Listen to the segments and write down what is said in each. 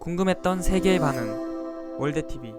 궁금했던 세계의 반응. 월드TV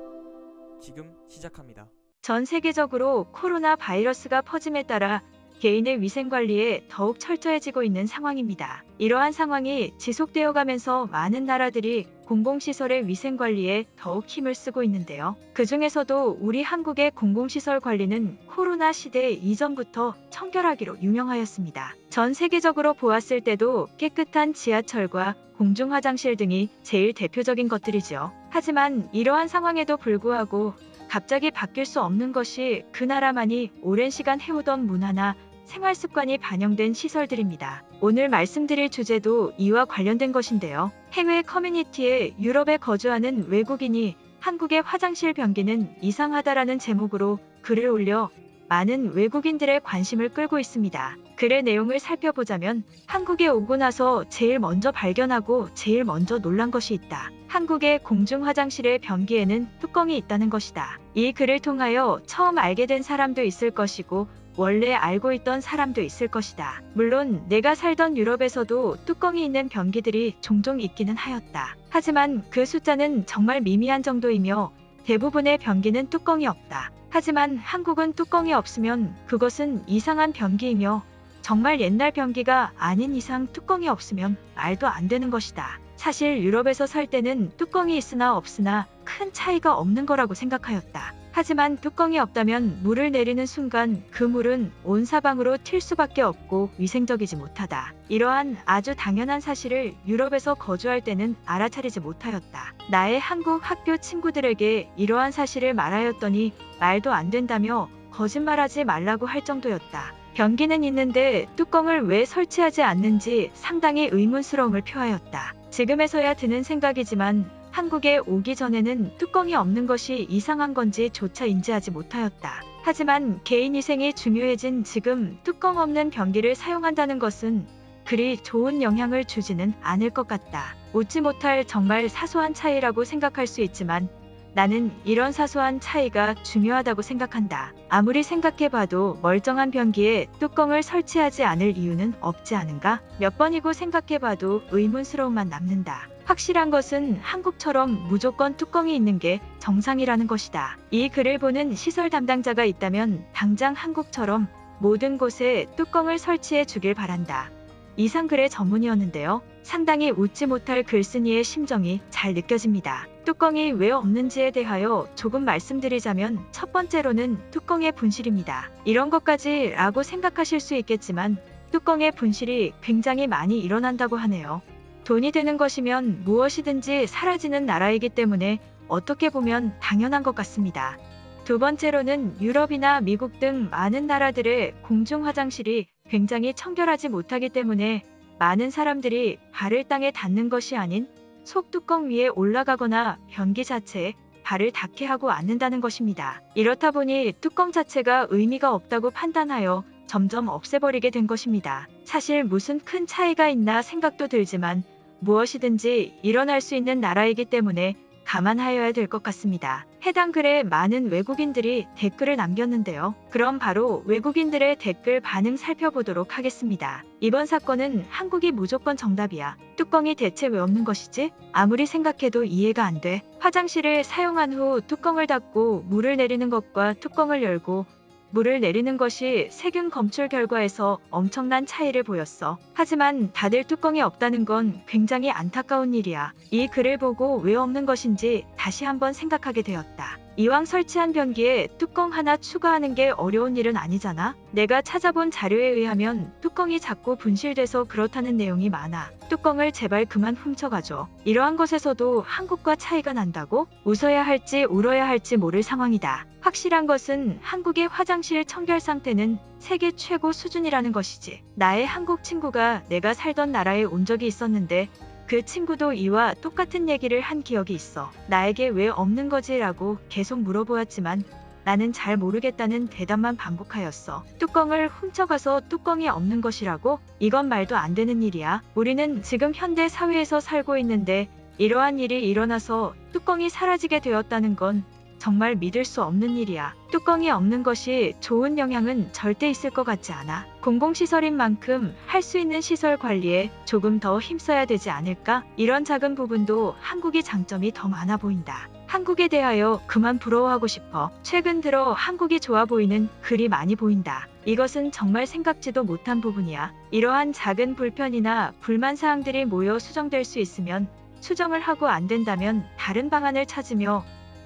지금 시작합니다. 전 세계적으로 코로나 바이러스가 퍼짐에 따라 개인의 위생 관리에 더욱 철저해지고 있는 상황입니다. 이러한 상황이 지속되어 가면서 많은 나라들이 공공시설의 위생 관리에 더욱 힘을 쓰고 있는데요. 그 중에서도 우리 한국의 공공시설 관리는 코로나 시대 이전부터 청결하기로 유명하였습니다. 전 세계적으로 보았을 때도 깨끗한 지하철과 공중화장실 등이 제일 대표적인 것들이죠. 하지만 이러한 상황에도 불구하고 갑자기 바뀔 수 없는 것이 그 나라만이 오랜 시간 해오던 문화나 생활 습관이 반영된 시설들입니다. 오늘 말씀드릴 주제도 이와 관련된 것인데요. 해외 커뮤니티에 유럽에 거주하는 외국인이 한국의 화장실 변기는 이상하다라는 제목으로 글을 올려 많은 외국인들의 관심을 끌고 있습니다. 글의 내용을 살펴보자면 한국에 오고 나서 제일 먼저 발견하고 제일 먼저 놀란 것이 있다. 한국의 공중 화장실의 변기에는 뚜껑이 있다는 것이다. 이 글을 통하여 처음 알게 된 사람도 있을 것이고 원래 알고 있던 사람도 있을 것이다. 물론 내가 살던 유럽에서도 뚜껑이 있는 변기들이 종종 있기는 하였다. 하지만 그 숫자는 정말 미미한 정도이며 대부분의 변기는 뚜껑이 없다. 하지만 한국은 뚜껑이 없으면 그것은 이상한 변기이며 정말 옛날 변기가 아닌 이상 뚜껑이 없으면 말도 안 되는 것이다. 사실 유럽에서 살 때는 뚜껑이 있으나 없으나 큰 차이가 없는 거라고 생각하였다. 하지만 뚜껑이 없다면 물을 내리는 순간 그 물은 온 사방으로 튈 수밖에 없고 위생적이지 못하다. 이러한 아주 당연한 사실을 유럽에서 거주할 때는 알아차리지 못하였다. 나의 한국 학교 친구들에게 이러한 사실을 말하였더니 말도 안 된다며 거짓말하지 말라고 할 정도였다. 변기는 있는데 뚜껑을 왜 설치하지 않는지 상당히 의문스러움을 표하였다. 지금에서야 드는 생각이지만 한국에 오기 전에는 뚜껑이 없는 것이 이상한 건지 조차 인지하지 못하였다. 하지만 개인 위생이 중요해진 지금 뚜껑 없는 변기를 사용한다는 것은 그리 좋은 영향을 주지는 않을 것 같다. 웃지 못할 정말 사소한 차이라고 생각할 수 있지만 나는 이런 사소한 차이가 중요하다고 생각한다. 아무리 생각해봐도 멀쩡한 변기에 뚜껑을 설치하지 않을 이유는 없지 않은가? 몇 번이고 생각해봐도 의문스러움만 남는다. 확실한 것은 한국처럼 무조건 뚜껑이 있는 게 정상이라는 것이다. 이 글을 보는 시설 담당자가 있다면 당장 한국처럼 모든 곳에 뚜껑을 설치해 주길 바란다. 이상 글의 전문이었는데요. 상당히 웃지 못할 글쓴이의 심정이 잘 느껴집니다. 뚜껑이 왜 없는지에 대하여 조금 말씀드리자면 첫 번째로는 뚜껑의 분실입니다. 이런 것까지 라고 생각하실 수 있겠지만 뚜껑의 분실이 굉장히 많이 일어난다고 하네요. 돈이 되는 것이면 무엇이든지 사라지는 나라이기 때문에 어떻게 보면 당연한 것 같습니다. 두 번째로는 유럽이나 미국 등 많은 나라들의 공중 화장실이 굉장히 청결하지 못하기 때문에 많은 사람들이 발을 땅에 닿는 것이 아닌 속뚜껑 위에 올라가거나 변기 자체에 발을 닿게 하고 앉는다는 것입니다. 이렇다 보니 뚜껑 자체가 의미가 없다고 판단하여 점점 없애버리게 된 것입니다. 사실 무슨 큰 차이가 있나 생각도 들지만 무엇이든지 일어날 수 있는 나라이기 때문에 감안하여야 될 것 같습니다. 해당 글에 많은 외국인들이 댓글을 남겼는데요. 그럼 바로 외국인들의 댓글 반응 살펴보도록 하겠습니다. 이번 사건은 한국이 무조건 정답이야. 뚜껑이 대체 왜 없는 것이지? 아무리 생각해도 이해가 안 돼. 화장실을 사용한 후 뚜껑을 닫고 물을 내리는 것과 뚜껑을 열고 물을 내리는 것이 세균 검출 결과에서 엄청난 차이를 보였어. 하지만 다들 뚜껑이 없다는 건 굉장히 안타까운 일이야. 이 글을 보고 왜 없는 것인지 다시 한번 생각하게 되었다. 이왕 설치한 변기에 뚜껑 하나 추가하는 게 어려운 일은 아니잖아? 내가 찾아본 자료에 의하면 뚜껑이 자꾸 분실돼서 그렇다는 내용이 많아. 뚜껑을 제발 그만 훔쳐가줘. 이러한 것에서도 한국과 차이가 난다고? 웃어야 할지 울어야 할지 모를 상황이다. 확실한 것은 한국의 화장실 청결 상태는 세계 최고 수준이라는 것이지. 나의 한국 친구가 내가 살던 나라에 온 적이 있었는데 그 친구도 이와 똑같은 얘기를 한 기억이 있어. 나에게 왜 없는 거지? 라고 계속 물어보았지만 나는 잘 모르겠다는 대답만 반복하였어. 뚜껑을 훔쳐가서 뚜껑이 없는 것이라고? 이건 말도 안 되는 일이야. 우리는 지금 현대 사회에서 살고 있는데 이러한 일이 일어나서 뚜껑이 사라지게 되었다는 건 정말 믿을 수 없는 일이야. 뚜껑이 없는 것이 좋은 영향은 절대 있을 것 같지 않아. 공공시설인 만큼 할 수 있는 시설 관리에 조금 더 힘써야 되지 않을까? 이런 작은 부분도 한국이 장점이 더 많아 보인다. 한국에 대하여 그만 부러워하고 싶어. 최근 들어 한국이 좋아 보이는 글이 많이 보인다. 이것은 정말 생각지도 못한 부분이야. 이러한 작은 불편이나 불만 사항들이 모여 수정될 수 있으면 수정을 하고 안 된다면 다른 방안을 찾으며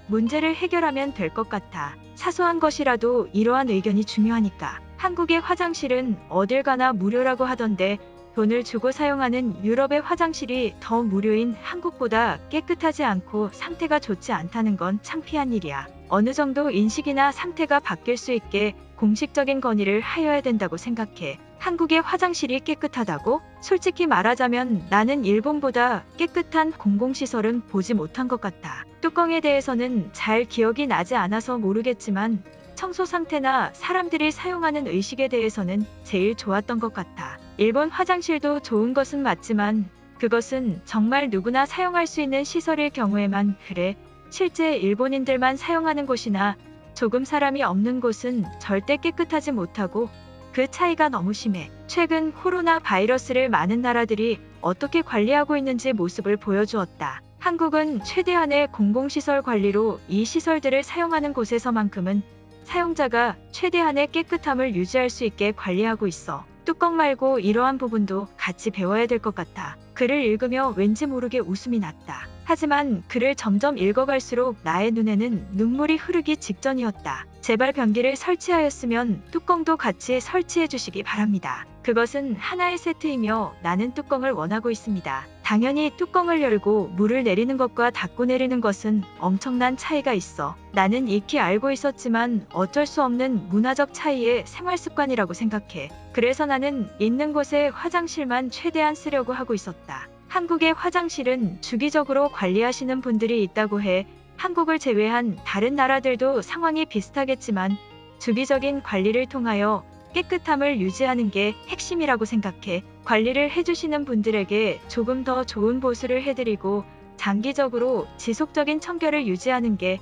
문제를 해결하면 될 것 같아. 사소한 것이라도 이러한 의견이 중요하니까. 한국의 화장실은 어딜 가나 무료라고 하던데 돈을 주고 사용하는 유럽의 화장실이 더 무료인 한국보다 깨끗하지 않고 상태가 좋지 않다는 건 창피한 일이야. 어느 정도 인식이나 상태가 바뀔 수 있게 공식적인 건의를 하여야 된다고 생각해. 한국의 화장실이 깨끗하다고? 솔직히 말하자면 나는 일본보다 깨끗한 공공시설은 보지 못한 것 같아. 뚜껑에 대해서는 잘 기억이 나지 않아서 모르겠지만 청소 상태나 사람들이 사용하는 의식에 대해서는 제일 좋았던 것 같아. 일본 화장실도 좋은 것은 맞지만 그것은 정말 누구나 사용할 수 있는 시설일 경우에만 그래. 실제 일본인들만 사용하는 곳이나 조금 사람이 없는 곳은 절대 깨끗하지 못하고 그 차이가 너무 심해. 최근 코로나 바이러스를 많은 나라들이 어떻게 관리하고 있는지 모습을 보여주었다. 한국은 최대한의 공공시설 관리로 이 시설들을 사용하는 곳에서만큼은 사용자가 최대한의 깨끗함을 유지할 수 있게 관리하고 있어. 뚜껑 말고 이러한 부분도 같이 배워야 될 것 같아. 글을 읽으며 왠지 모르게 웃음이 났다. 하지만 글을 점점 읽어갈수록 나의 눈에는 눈물이 흐르기 직전이었다. 제발 변기를 설치하였으면 뚜껑도 같이 설치해 주시기 바랍니다. 그것은 하나의 세트이며 나는 뚜껑을 원하고 있습니다. 당연히 뚜껑을 열고 물을 내리는 것과 닫고 내리는 것은 엄청난 차이가 있어. 나는 익히 알고 있었지만 어쩔 수 없는 문화적 차이의 생활습관이라고 생각해. 그래서 나는 있는 곳에 화장실만 최대한 쓰려고 하고 있었다. 한국의 화장실은 주기적으로 관리하시는 분들이 있다고 해. 한국을 제외한 다른 나라들도 상황이 비슷하겠지만 주기적인 관리를 통하여 깨끗함을 유지하는 게 핵심이라고 생각해. 관리를 해주시는 분들에게 조금 더 좋은 보수를 해드리고 장기적으로 지속적인 청결을 유지하는 게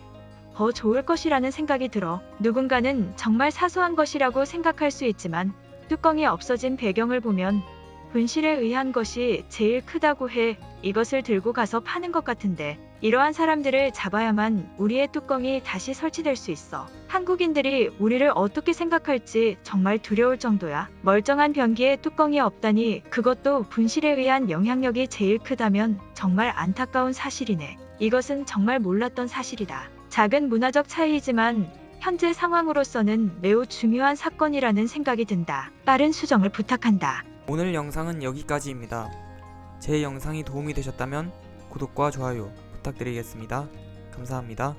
더 좋을 것이라는 생각이 들어. 누군가는 정말 사소한 것이라고 생각할 수 있지만 뚜껑이 없어진 배경을 보면 분실에 의한 것이 제일 크다고 해. 이것을 들고 가서 파는 것 같은데 이러한 사람들을 잡아야만 우리의 뚜껑이 다시 설치될 수 있어. 한국인들이 우리를 어떻게 생각할지 정말 두려울 정도야. 멀쩡한 변기에 뚜껑이 없다니 그것도 분실에 의한 영향력이 제일 크다면 정말 안타까운 사실이네. 이것은 정말 몰랐던 사실이다. 작은 문화적 차이이지만 현재 상황으로서는 매우 중요한 사건이라는 생각이 든다. 빠른 수정을 부탁한다. 오늘 영상은 여기까지입니다. 제 영상이 도움이 되셨다면 구독과 좋아요 부탁드리겠습니다. 감사합니다.